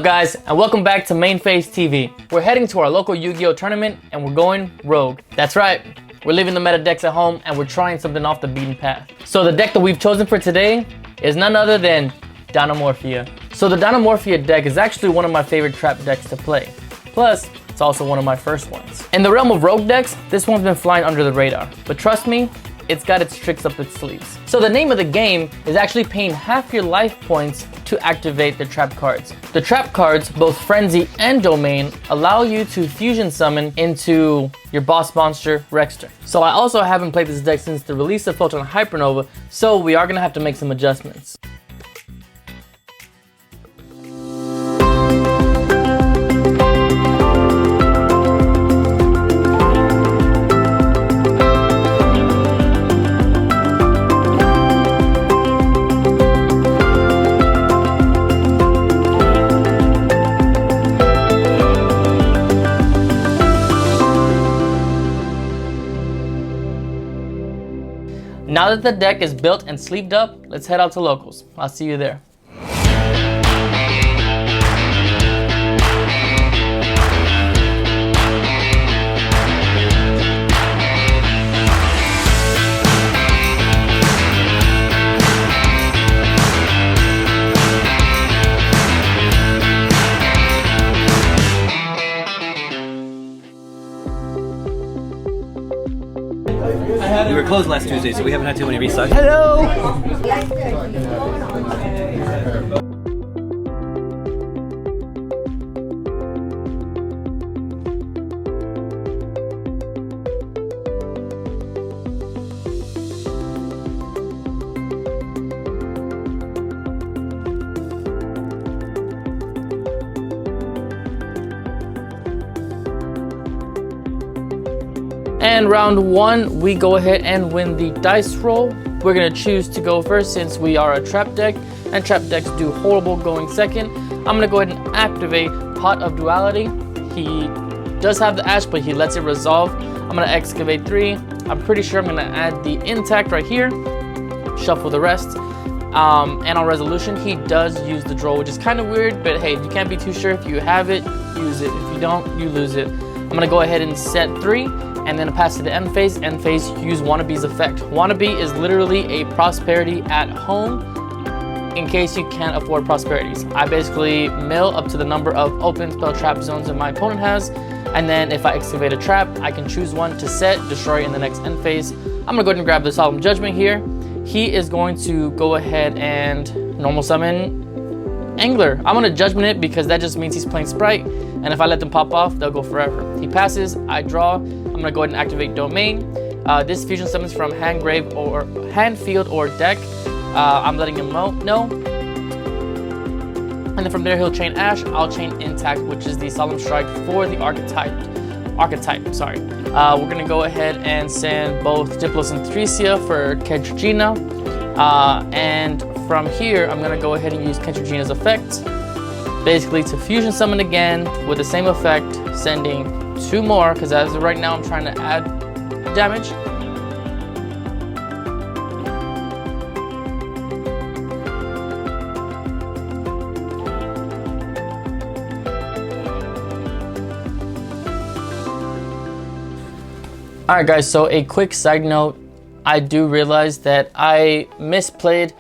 guys, and welcome back to Main Phase TV. We're heading to our local Yu-Gi-Oh tournament and we're going rogue. That's right, we're leaving the meta decks at home and we're trying something off the beaten path. So the deck that we've chosen for today is none other than Dynamorphia. So the Dynamorphia deck is actually one of my favorite trap decks to play. Plus, it's also one of my first ones. In the realm of rogue decks, this one's been flying under the radar. But trust me, it's got its tricks up its sleeves. So the name of the game is actually paying half your life points to activate the trap cards. The trap cards, both Frenzy and Domain, allow you to fusion summon into your boss monster, Rexter. So I also haven't played this deck since the release of Photon Hypernova, so we are gonna have to make some adjustments. Now that the deck is built and sleeved up, let's head out to locals. I'll see you there. We were closed last Tuesday, so we haven't had too many restarts. Hello! And round one, we go ahead and win the dice roll. We're gonna choose to go first since we are a trap deck, and trap decks do horrible going second. I'm gonna go ahead and activate Pot of Duality. He does have the Ash, but he lets it resolve. I'm gonna excavate 3. I'm pretty sure I'm gonna add the Intact right here, shuffle the rest. And on resolution, he does use the draw, which is kind of weird, but hey, you can't be too sure. If you have it, use it. If you don't, you lose it. I'm gonna go ahead and set 3. And then pass to the end phase. End phase, use Wannabe's effect. Wannabe is literally a prosperity at home in case you can't afford prosperities. I basically mill up to the number of open spell trap zones that my opponent has, and then if I excavate a trap, I can choose one to set, destroy in the next end phase. I'm gonna go ahead and grab the Solemn Judgment here. He is going to go ahead and normal summon Angler. I'm gonna Judgment it because that just means he's playing Sprite, and if I let them pop off, they'll go forever. He passes, I draw. I'm gonna go ahead and activate Domain. This fusion summons from hand, grave, or hand, field, or deck. I'm letting him know. And then from there, he'll chain Ash. I'll chain Intact, which is the Solemn Strike for the archetype. We're gonna go ahead and send both Diplos and Thresia for Kentrigina. And from here, I'm gonna go ahead and use Kentrigina's effect, basically to fusion summon again with the same effect, sending 2 more, because as of right now, I'm trying to add damage. Alright guys, so a quick side note, I do realize that I misplayed.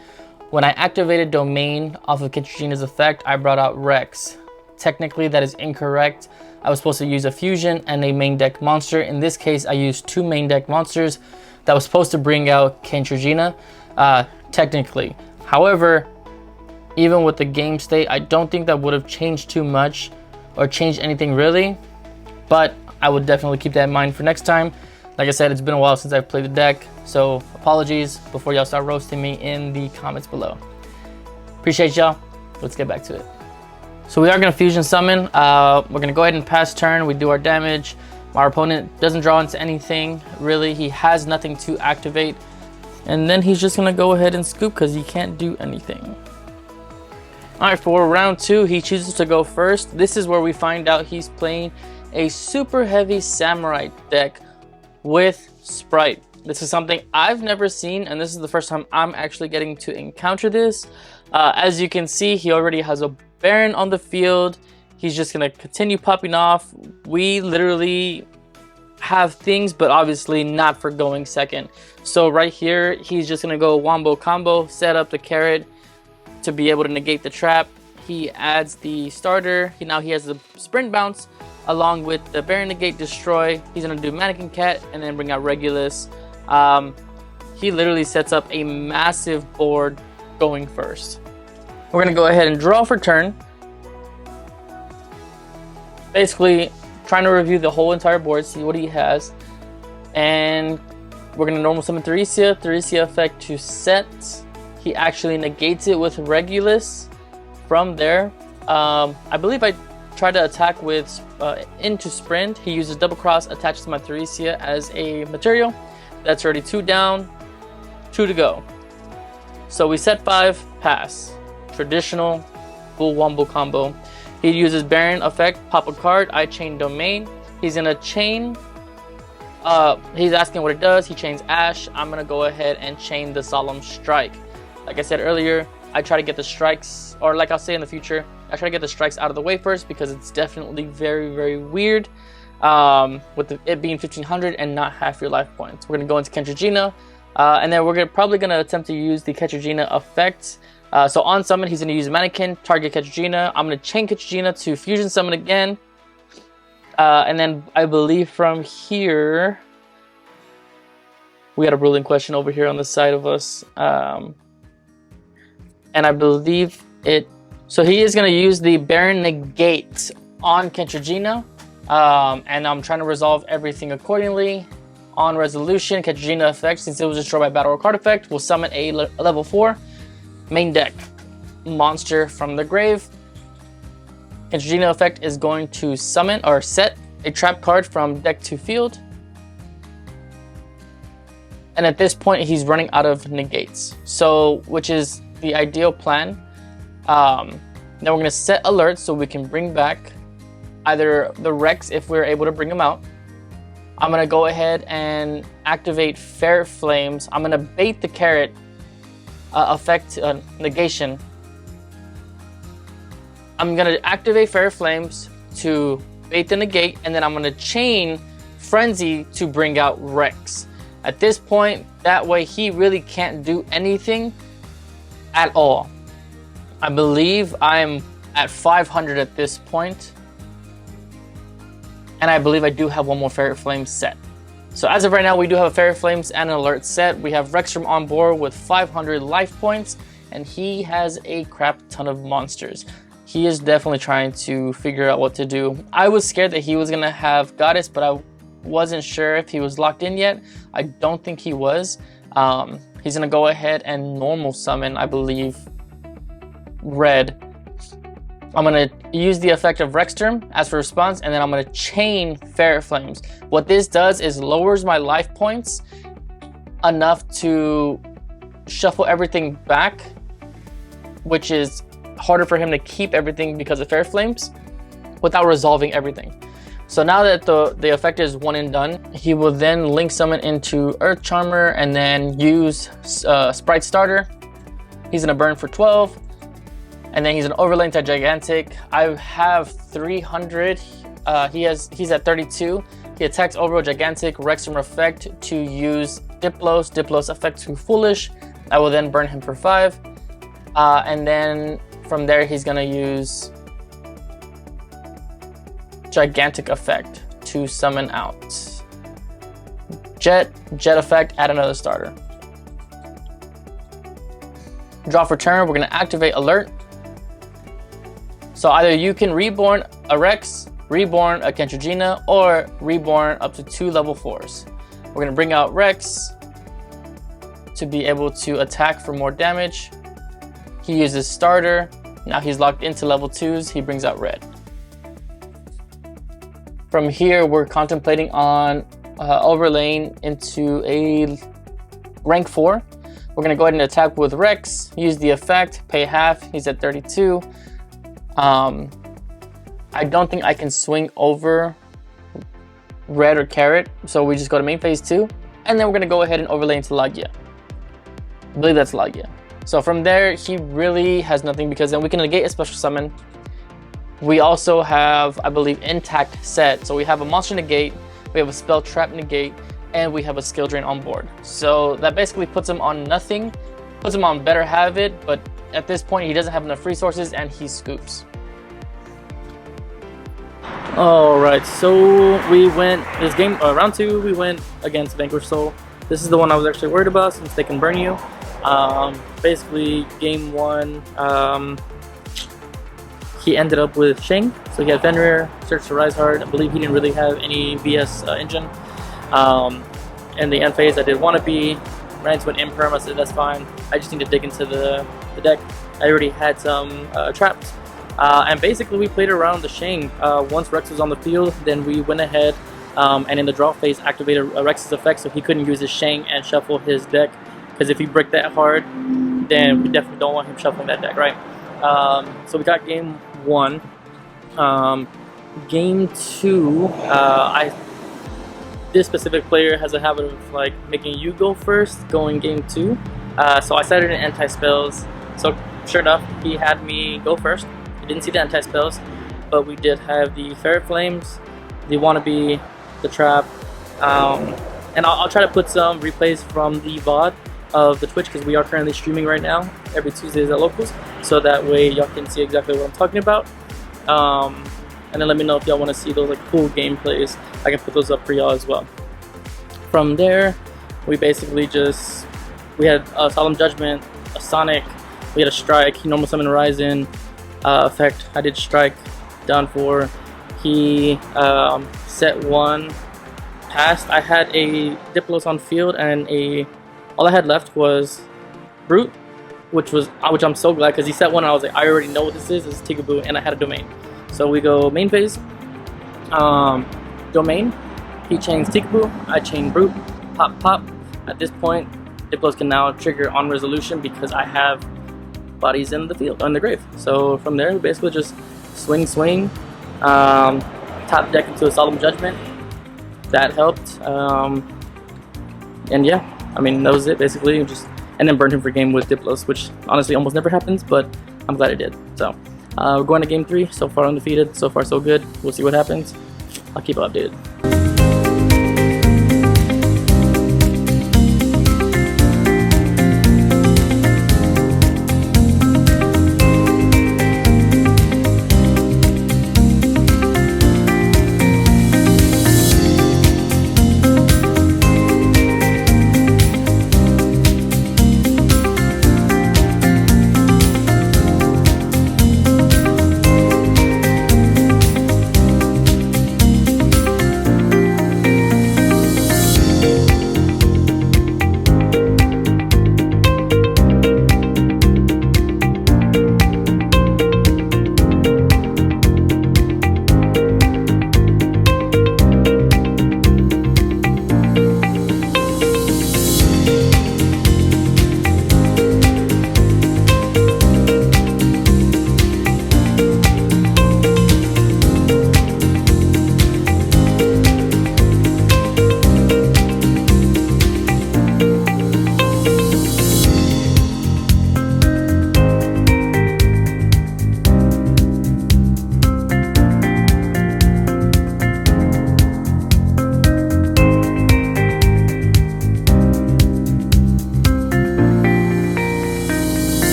When I activated Domain off of Kentrigina's effect, I brought out Rex. Technically, that is incorrect. I was supposed to use a fusion and a main deck monster. In this case, I used 2 main deck monsters that was supposed to bring out Kentrigina, technically. However, even with the game state, I don't think that would have changed too much or changed anything really, but I would definitely keep that in mind for next time. Like I said, it's been a while since I've played the deck, so apologies before y'all start roasting me in the comments below. Appreciate y'all. Let's get back to it. So we are going to fusion summon. We're going to go ahead and pass turn. We do our damage. Our opponent doesn't draw into anything, really. He has nothing to activate. And then he's just going to go ahead and scoop because he can't do anything. Alright, for round 2, he chooses to go first. This is where we find out he's playing a super heavy Samurai deck with Sprite. This is something I've never seen, and this is the first time I'm actually getting to encounter this. As you can see, he already has a Baron on the field. He's just gonna continue popping off. We literally have things, but obviously not for going second. So right here, he's just gonna go wombo combo, set up the carrot to be able to negate the trap. He adds the starter. Now he has the sprint bounce along with the Baron negate destroy. He's gonna do mannequin cat and then bring out Regulus. He literally sets up a massive board going first. We're gonna go ahead and draw for turn. Basically trying to review the whole entire board, see what he has. And we're gonna normal summon Theresia effect to set. He actually negates it with Regulus. From there, I believe I tried to attack with into sprint. He uses double cross, attaches my Theresia as a material. That's already 2 down, 2 to go. So we set 5, pass. Traditional full wombo combo. He uses Baron effect, pop a card, I chain domain. He's gonna chain, he's asking what it does. He chains Ash. I'm gonna go ahead and chain the Solemn Strike. Like I said earlier, I try to get the strikes, or like I'll say in the future, I try to get the strikes out of the way first because it's definitely very, very weird with it being 1500 and not half your life points. We're gonna go into Kentrigina, and then we're probably gonna attempt to use the Kentrigina effect. So on summon, he's going to use Mannequin, target Kentrigina. I'm going to chain Kentrigina to fusion summon again. And then I believe from here, we got a ruling question over here on the side of us. And I believe it... So he is going to use the Baron negate on Kentrigina. And I'm trying to resolve everything accordingly. On resolution, Kentrigina effect, since it was destroyed by battle or card effect, will summon a level 4. Main deck monster from the grave. Kentrigina effect is going to summon or set a trap card from deck to field. And at this point, he's running out of negates. So, which is the ideal plan. Then we're going to set alerts so we can bring back either the Rex if we're able to bring him out. I'm going to go ahead and activate Ferret Flames. I'm going to bait the carrot effect negation. I'm gonna activate Ferret Flames to bait the negate, and then I'm gonna chain Frenzy to bring out Rex. At this point, that way he really can't do anything at all. I believe I'm at 500 at this point, and I believe I do have one more Ferret Flames set. So as of right now, we do have a Ferret Flames and an alert set. We have Rexstrom on board with 500 life points, and he has a crap ton of monsters. He is definitely trying to figure out what to do. I was scared that he was gonna have Goddess, but I wasn't sure if he was locked in yet. I don't think he was. He's gonna go ahead and normal summon, I believe, red. I'm going to use the effect of Rexstrom as for response, and then I'm going to chain Ferret Flames. What this does is lowers my life points enough to shuffle everything back, which is harder for him to keep everything because of Ferret Flames without resolving everything. So now that the effect is one and done, he will then link summon into Earth Charmer and then use Sprite Starter. He's going to burn for 12. And then he's an overlay into Gigantic. I have 300. He's at 32. He attacks over Gigantic, Rexstrom effect to use Diplos. Diplos effect to Foolish. I will then burn him for 5. And then from there, he's gonna use Gigantic effect to summon out Jet effect, add another starter. Draw for turn, we're gonna activate Alert. So either you can reborn a Rex, reborn a Kentrigina, or reborn up to 2 level 4s. We're gonna bring out Rex to be able to attack for more damage. He uses starter. Now he's locked into level 2s. He brings out red. From here, we're contemplating on overlaying into a rank 4. We're gonna go ahead and attack with Rex, use the effect, pay half. He's at 32. I don't think I can swing over red or carrot, so we just go to main phase 2, and then we're gonna go ahead and overlay into Lagia. I believe that's Lagia. So from there, he really has nothing because then we can negate a special summon, We also have, I believe, intact set. So we have a monster negate, we have a spell trap negate, and we have a skill drain on board. So that basically puts him on nothing, puts him on better have it, but at this point he doesn't have enough resources and he scoops. Alright, so we went, this game, round 2, we went against Vanquish Soul. This is the one I was actually worried about since they can burn you. Basically, game 1, he ended up with Shang, so he had Fenrir, Search to Rise Hard. I believe he didn't really have any VS engine. In the end phase, I did Wannabe, ran into an Imperm. I said that's fine. I just need to dig into the deck. I already had some traps. And basically, we played around the Shang. Once Rex was on the field, then we went ahead and in the draw phase activated Rex's effect so he couldn't use his Shang and shuffle his deck. Because if he bricked that hard, then we definitely don't want him shuffling that deck, right? So we got game 1. Game 2, this specific player has a habit of like making you go first, going game 2. So I started in anti-spells. So sure enough, he had me go first. He didn't see the anti-spells, but we did have the Ferret Flames, the Wannabe, the Trap, and I'll try to put some replays from the VOD of the Twitch because we are currently streaming right now every Tuesdays at locals, so that way y'all can see exactly what I'm talking about. And then let me know if y'all want to see those like cool gameplays. I can put those up for y'all as well. From there, we basically we had a Solemn Judgment, a Sonic, we had a Strike. He normal summoned Ryzen effect. I did Strike, down 4. He set 1, passed. I had a Diplos on field and all I had left was Brute, which I'm so glad because he set 1 and I was like, I already know what this is. It's Tigaboo, and I had a Domain. So we go main phase, Domain, he chains Tigaboo, I chain Brute, pop pop. At this point, Diplos can now trigger on resolution because I have bodies in the field, on the grave. So from there, we basically just swing, top deck into a Solemn Judgment. That helped, and yeah, I mean that was it basically. And then burned him for game with Diplos, which honestly almost never happens, but I'm glad it did. So we're going to game 3. So far undefeated. So far so good. We'll see what happens. I'll keep you updated.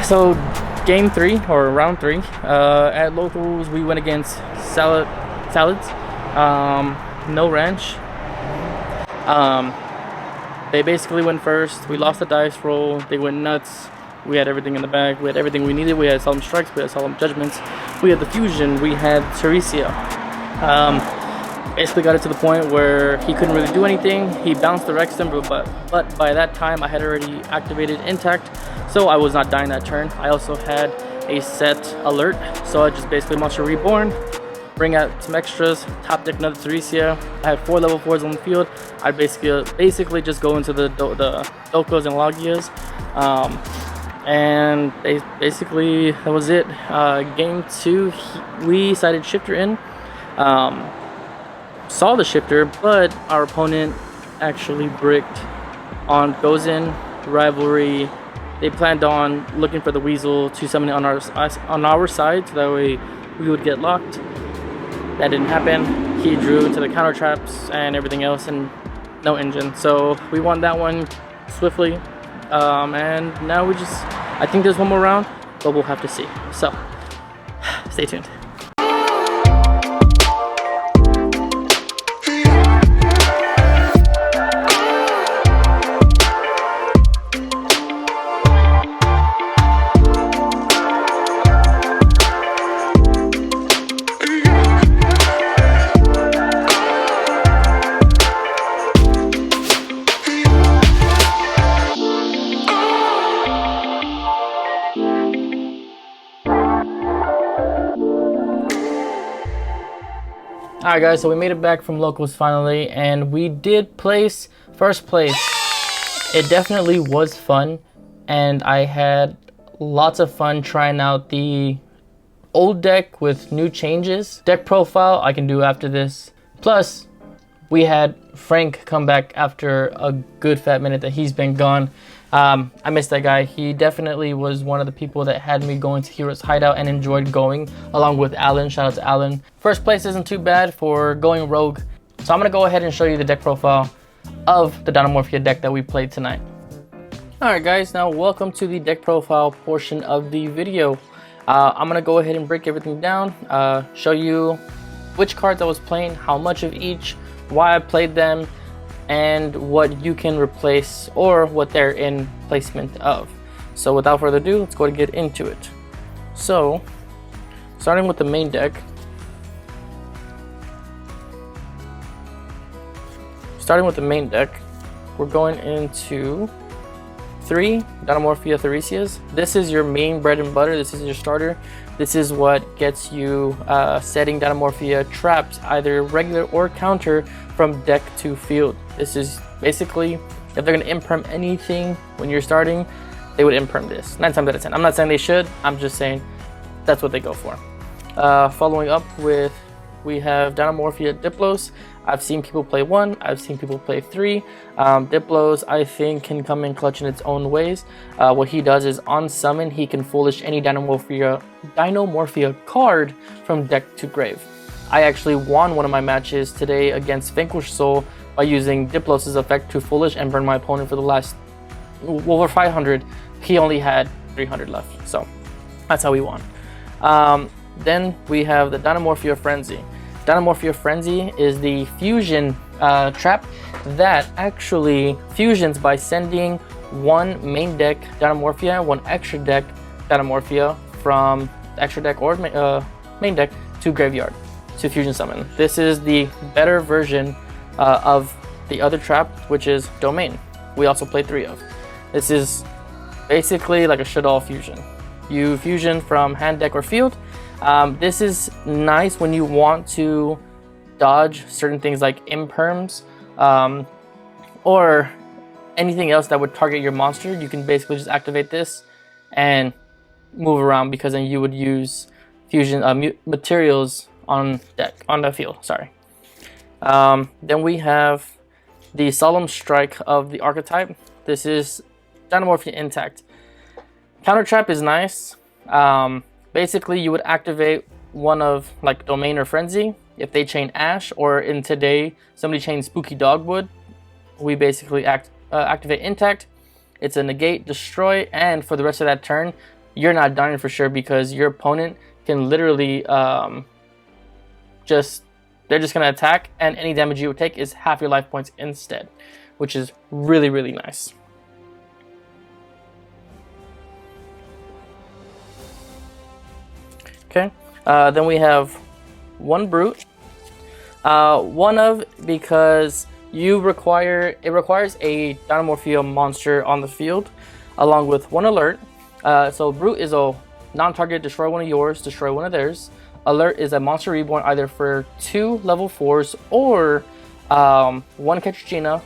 So game 3 or round 3 at locals, we went against salads. No ranch. They basically went first. We lost the dice roll. They went nuts. We had everything in the bag. We had everything we needed. We had solemn strikes. We had solemn judgments. We had the fusion. We had Teresia. Basically got it to the point where he couldn't really do anything. He bounced the Rexton, but by that time I had already activated Intact, so I was not dying that turn. I also had a set alert, so I just basically Monster Reborn, bring out some extras, top deck another Teresia. I had 4 level 4s on the field. I basically just go into the Dokos and Logias, and basically that was it. Game 2, we sided Shifter in. Saw the Shifter, but our opponent actually bricked on goes in Rivalry. They planned on looking for the Weasel to summon it on our side, so that way we would get locked. That didn't happen. He drew into the counter traps and everything else, and no engine. So we won that one swiftly. And now I think there's one more round, but we'll have to see. So stay tuned. Alright guys, so we made it back from locals finally, and we did place first place. It definitely was fun, and I had lots of fun trying out the old deck with new changes. Deck profile I can do after this. Plus, we had Frank come back after a good fat minute that he's been gone. I missed that guy. He definitely was one of the people that had me going to Hero's Hideout and enjoyed going, along with Alan. Shout out to Alan. First place isn't too bad for going rogue. So I'm going to go ahead and show you the deck profile of the Dynamorphia deck that we played tonight. Alright guys, now welcome to the deck profile portion of the video. I'm going to go ahead and break everything down, show you which cards I was playing, how much of each, why I played them, and what you can replace or what they're in placement of. So without further ado, let's go and get into it. So starting with the main deck, we're going into 3 Dynamorphia Theresias. This is your main bread and butter. This is your starter. This is what gets you setting Dynamorphia traps, either regular or counter, from deck to field. This is basically, if they're going to imperm anything when you're starting, they would imperm this 9 times out of 10. I'm not saying they should, I'm just saying that's what they go for. Following up with, we have Dynamorphia Diplos. I've seen people play 1, I've seen people play 3. Diplos, I think, can come in clutch in its own ways. What he does is, on summon, he can foolish any Dynamorphia card from deck to grave. I actually won one of my matches today against Vanquish Soul by using Diplos' effect to foolish and burn my opponent for the last over 500. He only had 300 left, so that's how we won. Then we have the Dynamorphia Frenzy. Dynamorphia Frenzy is the fusion trap that actually fusions by sending 1 main deck Dynamorphia, 1 extra deck Dynamorphia from the extra deck or main deck to graveyard to fusion summon. This is the better version of the other trap, which is Domain. We also play 3 of. This is basically like a shut-all fusion. You fusion from hand, deck, or field. This is nice when you want to dodge certain things like imperms or anything else that would target your monster. You can basically just activate this and move around, because then you would use fusion materials on the field. Sorry. Then we have the Solemn Strike of the archetype. This is Dynamorphia Intact. Counter trap is nice. Basically, you would activate one of like Domain or Frenzy if they chain Ash, or in today somebody chains Spooky Dogwood. We basically activate Intact. It's a negate, destroy, and for the rest of that turn, you're not dying for sure, because your opponent can literally they're just gonna attack, and any damage you would take is half your life points instead, which is really, really nice. Okay, then we have one brute. One of, because it requires a Dynamorphia monster on the field, along with one alert. So brute is a non-target, destroy one of yours, destroy one of theirs. Alert is a monster reborn either for 2 level 4s or 1 Kentrigina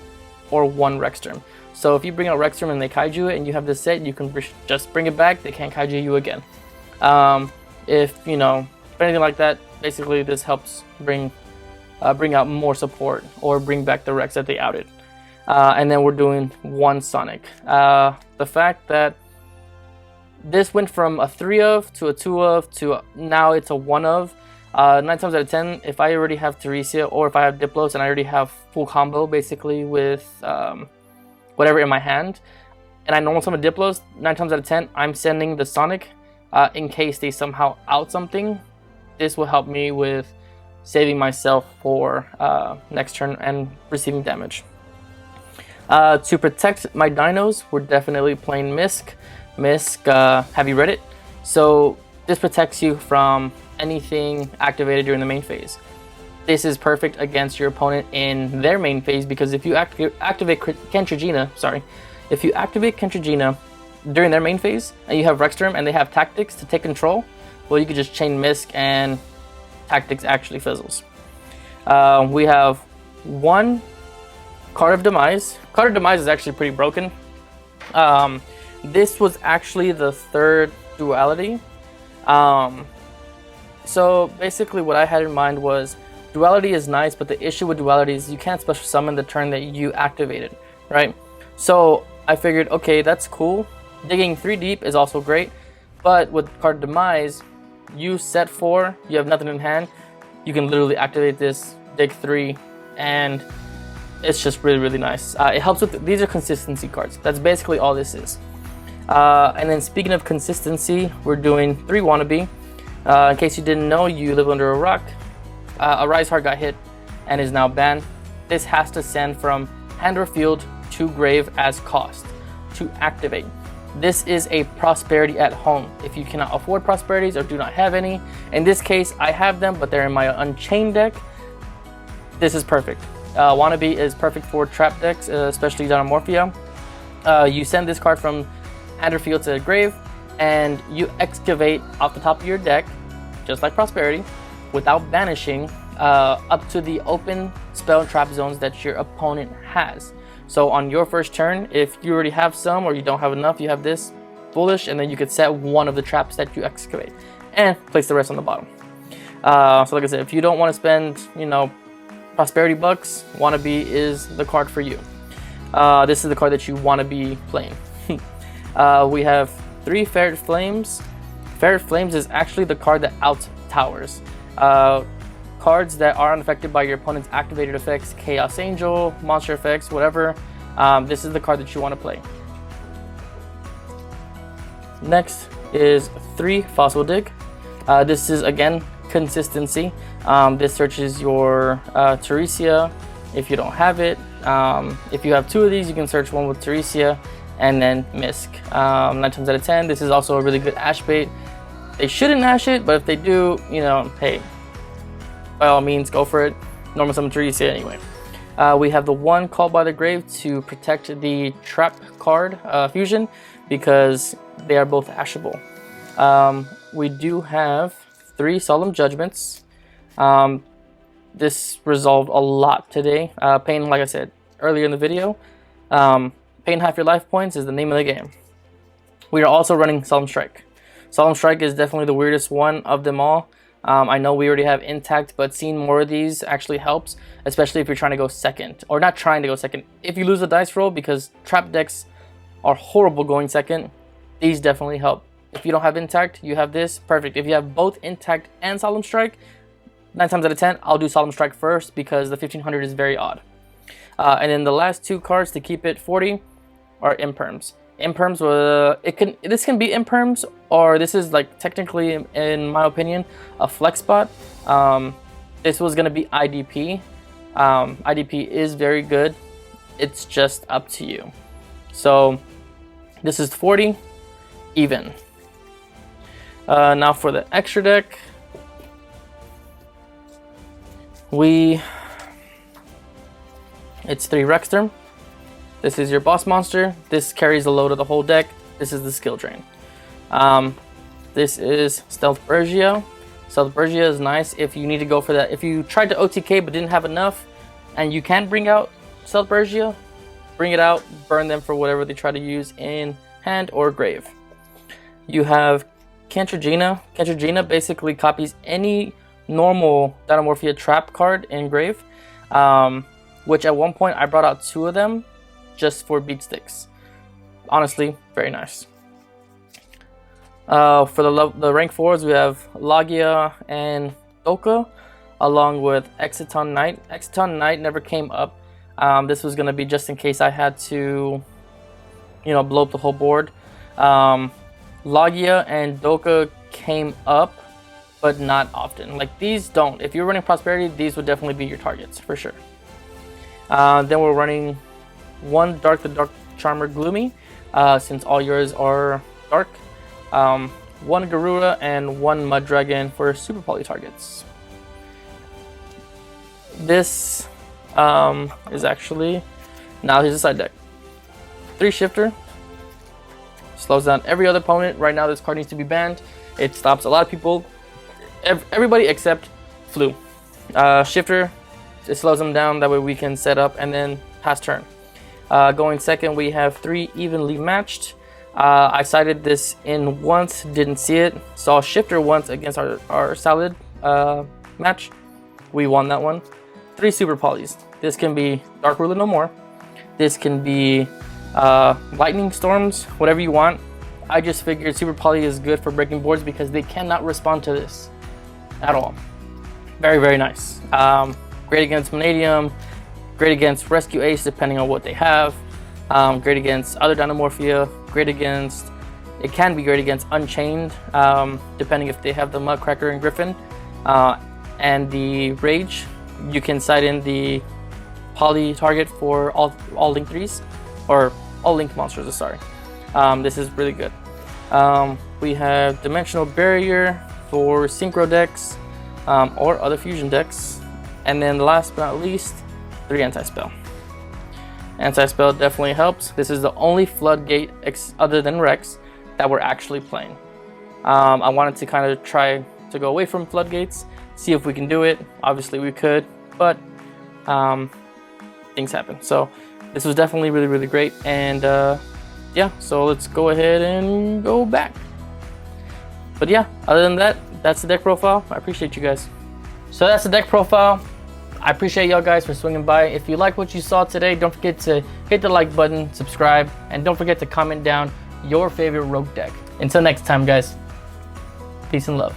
or 1 Rexterm. So if you bring out Rexterm and they kaiju it and you have this set, you can just bring it back, they can't kaiju you again. If anything like that, basically this helps bring out more support or bring back the Rex that they outed. And then we're doing 1 Sonic. The fact that this went from a 3 of to a 2 of to now it's a 1 of. 9 times out of 10, if I already have Teresia or if I have Diplos and I already have full combo basically with whatever in my hand, and I normal summon Diplos, 9 times out of 10, I'm sending the Sonic in case they somehow out something. This will help me with saving myself for next turn and receiving damage. To protect my dinos, we're definitely playing Misk. Misk, have you read it? So this protects you from anything activated during the main phase. This is perfect against your opponent in their main phase, because if you activate Kentrigina during their main phase and you have Rexterm and they have Tactics to take control, well, you could just chain Misk and Tactics actually fizzles. We have 1 Card of Demise. Card of Demise is actually pretty broken. This was actually the 3rd duality. So basically what I had in mind was duality is nice, but the issue with duality is you can't special summon the turn that you activated, right? So I figured, okay, that's cool. Digging 3 deep is also great, but with Card of Demise, you set 4, you have nothing in hand, you can literally activate this, dig 3, and it's just really, really nice. It helps with, these are consistency cards. That's basically all this is. And then speaking of consistency, we're doing 3 Wannabe. In case you didn't know, you live under a rock. A Rise Heart got hit and is now banned. This has to send from hand or field to grave as cost to activate. This is a prosperity at home. If you cannot afford prosperities or do not have any, in this case I have them, but they're in my Unchained deck, this is perfect. Wannabe is perfect for trap decks, especially Dynamorphia. You send this card from hand or field to the grave, and you excavate off the top of your deck, just like Prosperity, without banishing, up to the open spell and trap zones that your opponent has. So on your first turn, if you already have some or you don't have enough, you have this Foolish, and then you could set 1 of the traps that you excavate and place the rest on the bottom. So like I said, if you don't want to spend, Prosperity bucks, Wannabe is the card for you. This is the card that you want to be playing. We have 3 Ferret Flames. Ferret Flames is actually the card that out towers. Cards that are unaffected by your opponent's activated effects, Chaos Angel, monster effects, whatever. This is the card that you want to play. Next is 3 Fossil Dig. This is again consistency. This searches your Teresia if you don't have it. If you have 2 of these, you can search 1 with Teresia and then Misk. 9 times out of 10, this is also a really good Ash bait. They shouldn't Ash it, but if they do, hey, by all means, go for it. Normal summon Teresia anyway. We have the 1 Called by the Grave to protect the trap card fusion, because they are both ashable. We do have 3 Solemn Judgments. This resolved a lot today. Paying, like I said earlier in the video, paying half your life points is the name of the game. We are also running Solemn Strike. Solemn Strike is definitely the weirdest one of them all. I know we already have Intact, but seeing more of these actually helps, especially if you're trying to go second, or not trying to go second. If you lose a dice roll, because trap decks are horrible going second, these definitely help. If you don't have Intact, you have this, perfect. If you have both Intact and Solemn Strike, 9 times out of 10, I'll do Solemn Strike first, because the 1500 is very odd. And then the last 2 cards to keep it 40 are Imperms. imperms. This can be imperms, or this is like technically, in my opinion, a flex spot. This was gonna be IDP. IDP is very good. It's just up to you. So this is 40 even. Now for the extra deck, it's 3 Rexterm. This is your boss monster. This carries the load of the whole deck. This is the skill drain. This is Stealth Bergia. Stealth Bergia is nice if you need to go for that. If you tried to OTK but didn't have enough, and you can bring out Stealth Bergia, bring it out, burn them for whatever they try to use in hand or grave. You have Cantragina. Cantragina basically copies any normal Dynamorphia trap card in grave, which at one point I brought out 2 of them just for beat sticks. Honestly, very nice. For the rank 4s, we have Logia and Doka, along with Exiton Knight. Exiton Knight never came up. This was going to be just in case I had to, blow up the whole board. Logia and Doka came up, but not often. Like, these don't. If you're running Prosperity, these would definitely be your targets, for sure. Then we're running 1 Dark the Dark Charmer Gloomy, since all yours are dark. 1 Garuda and 1 Mud Dragon for super poly targets. This is actually, now here's the side deck. 3 Shifter, slows down every other opponent. Right now this card needs to be banned. It stops a lot of people, everybody except Flu. Shifter, it slows them down, that way we can set up and then pass turn. Going second, we have 3 Evenly Matched. I sided this in once, didn't see it. Saw Shifter once against our Salad match. We won that one. 3 Super Polys. This can be Dark Ruler No More. This can be Lightning Storms, whatever you want. I just figured Super Poly is good for breaking boards because they cannot respond to this at all. Very, very nice. Great against Vanadium, great against Rescue Ace depending on what they have. Great against other Dynamorphia, great against, it can be great against Unchained, depending if they have the Mudcracker and Griffin. And the Rage, you can side in the poly target for all Link 3s, or all Link monsters, sorry. This is really good. We have Dimensional Barrier for Synchro decks, or other fusion decks. And then last but not least, 3 Anti-Spell. Anti-Spell definitely helps. This is the only Floodgate other than Rex that we're actually playing. I wanted to kind of try to go away from Floodgates, see if we can do it. Obviously we could, but things happen. So this was definitely really, really great. And yeah, so let's go ahead and go back. But yeah, other than that, that's the deck profile. I appreciate you guys. So that's the deck profile. I appreciate y'all guys for swinging by. If you like what you saw today, don't forget to hit the like button, subscribe, and don't forget to comment down your favorite rogue deck. Until next time, guys, peace and love.